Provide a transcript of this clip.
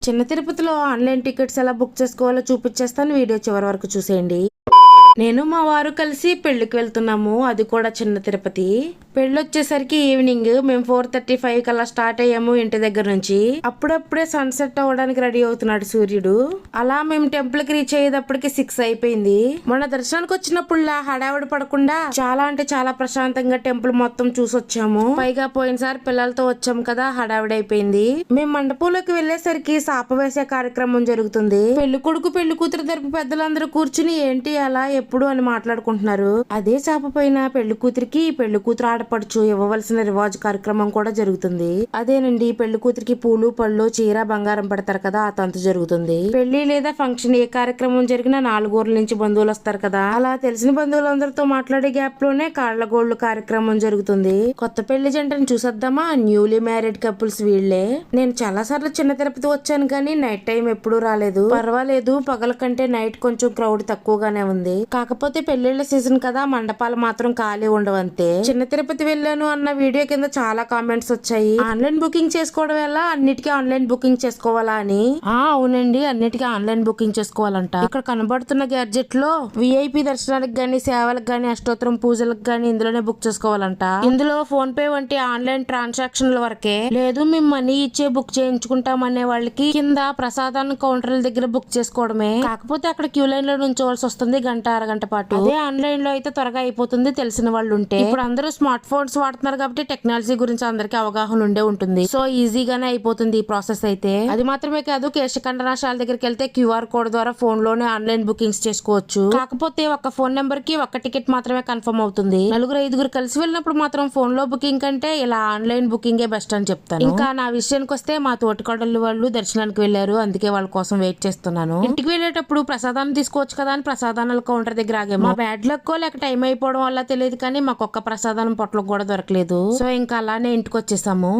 చిన్న తిరుపతిలో online tickets ఎలా బుక్ చేసుకోవాలో చూపించేస్తాను. వీడియో చివరి వరకు చూసేయండి. నేను మా వారు కలిసి పెళ్లికి వెళ్తున్నాము. అది కూడా చిన్న తిరుపతి. పెళ్లి వచ్చేసరికి ఈవినింగ్. మేము 4:35 కల్లా స్టార్ట్ అయ్యాము ఇంటి దగ్గర నుంచి. అప్పుడప్పుడే సన్సెట్ అవ్వడానికి రెడీ అవుతున్నాడు సూర్యుడు. అలా మేము టెంపుల్ కి రీచ్ అయ్యేటప్పటికి 6 అయిపోయింది. మొన్న దర్శనానికి వచ్చినప్పుడులా హడావిడి పడకుండా చాలా అంటే చాలా ప్రశాంతంగా టెంపుల్ మొత్తం చూసొచ్చాము. పైగా పోయినసారి పిల్లలతో వచ్చాము కదా, హడావిడి అయిపోయింది. మేము మండపంలోకి వెళ్లేసరికి సాప వేసే కార్యక్రమం జరుగుతుంది. పెళ్లి కొడుకు పెళ్లి కూతురు తరపు పెద్దలందరూ కూర్చుని ఏంటి అలా ఎప్పుడు అని మాట్లాడుకుంటున్నారు. అదే చాప పైన పెళ్లి కూతురికి పెళ్లి కూతురు ఆడపడుచు ఇవ్వవలసిన రివాజ్ కార్యక్రమం కూడా జరుగుతుంది. అదేనండి, పెళ్లి కూతురికి పూలు పళ్ళు చీర బంగారం పెడతారు కదా, ఆ తంతు జరుగుతుంది. పెళ్లి లేదా ఫంక్షన్ ఏ కార్యక్రమం జరిగినా 4 ఊర్ల నుంచి బంధువులు వస్తారు కదా, అలా తెలిసిన బంధువులందరితో మాట్లాడే గ్యాప్ లోనే కాళ్ల గోళ్లు కార్యక్రమం జరుగుతుంది. కొత్త పెళ్లి జంటని చూసేద్దామా. న్యూలీ మ్యారీడ్ కపుల్స్ వీళ్లే. నేను చాలా సార్లు చిన్న తిరుపతి వచ్చాను కానీ నైట్ టైం ఎప్పుడు రాలేదు. పర్వాలేదు, పగల కంటే నైట్ కొంచెం క్రౌడ్ తక్కువగానే ఉంది. కాకపోతే పెళ్లిళ్ల సీజన్ కదా, మండపాలు మాత్రం ఖాళీ ఉండవంతే. చిన్న తిరుపతి వెళ్ళాను అన్న వీడియో కింద చాలా కామెంట్స్ వచ్చాయి. ఆన్లైన్ బుకింగ్ చేసుకోవడం వల్ల అన్నిటికీ ఆన్లైన్ బుకింగ్ చేసుకోవాలా అని. అవునండి, అన్నిటికీ ఆన్లైన్ బుకింగ్ చేసుకోవాలంట. ఇక్కడ కనబడుతున్న గ్యాడ్జెట్ లో విఐపి దర్శనాలకు గానీ సేవలకు గానీ అష్టోత్తరం పూజలకు గానీ ఇందులోనే బుక్ చేసుకోవాలంట. ఇందులో ఫోన్ పే వంటి ఆన్లైన్ ట్రాన్సాక్షన్ల వరకే. లేదు మేము మనీ ఇచ్చే బుక్ చేయించుకుంటాం అనే వాళ్ళకి కింద ప్రసాదాన్ని కౌంటర్ల దగ్గర బుక్ చేసుకోవడమే. కాకపోతే అక్కడ క్యూ లైన్ లో నుంచోవాల్సి వస్తుంది గంట అరగంట పాటు. అదే ఆన్లైన్ లో అయితే త్వరగా అయిపోతుంది తెలిసిన వాళ్ళు ఉంటే. ఇప్పుడు అందరూ స్మార్ట్ ఫోన్స్ వాడుతున్నారు కాబట్టి టెక్నాలజీ గురించి అందరికి అవగాహన ఉండే ఉంటుంది. సో ఈజీగానే అయిపోతుంది ఈ ప్రాసెస్ అయితే. అది మాత్రమే కాదు, కేశఖండనాశాల దగ్గరికి వెళ్తే QR కోడ్ ద్వారా ఫోన్ లోనే ఆన్లైన్ బుకింగ్స్ చేసుకోవచ్చు. కాకపోతే ఒక ఫోన్ నెంబర్ కి ఒక టికెట్ మాత్రమే కన్ఫర్మ్ అవుతుంది. 4-5 కలిసి వెళ్ళినప్పుడు మాత్రం ఫోన్ లో బుకింగ్ కంటే ఇలా ఆన్లైన్ బుకింగే బెస్ట్ అని చెప్తాను. ఇంకా నా విషయానికి వస్తే మా తోటికోడళ్ళు వాళ్ళు దర్శనానికి వెళ్లారు, అందుకే వాళ్ళ కోసం వెయిట్ చేస్తున్నాను. ఇంటికి వెళ్ళేటప్పుడు ప్రసాదాన్ని తీసుకోవచ్చు కదా అని ప్రసాదానాల కౌంటర్ దగ్గర ఆగాము. మా బ్యాడ్ లక్ లేక టైం అయిపోవడం వల్ల తెలియదు కానీ మాకు ఒక్క ప్రసాదం పొట్లకు కూడా దొరకలేదు. సో ఇంకా అలానే ఇంటికి వచ్చేసాము.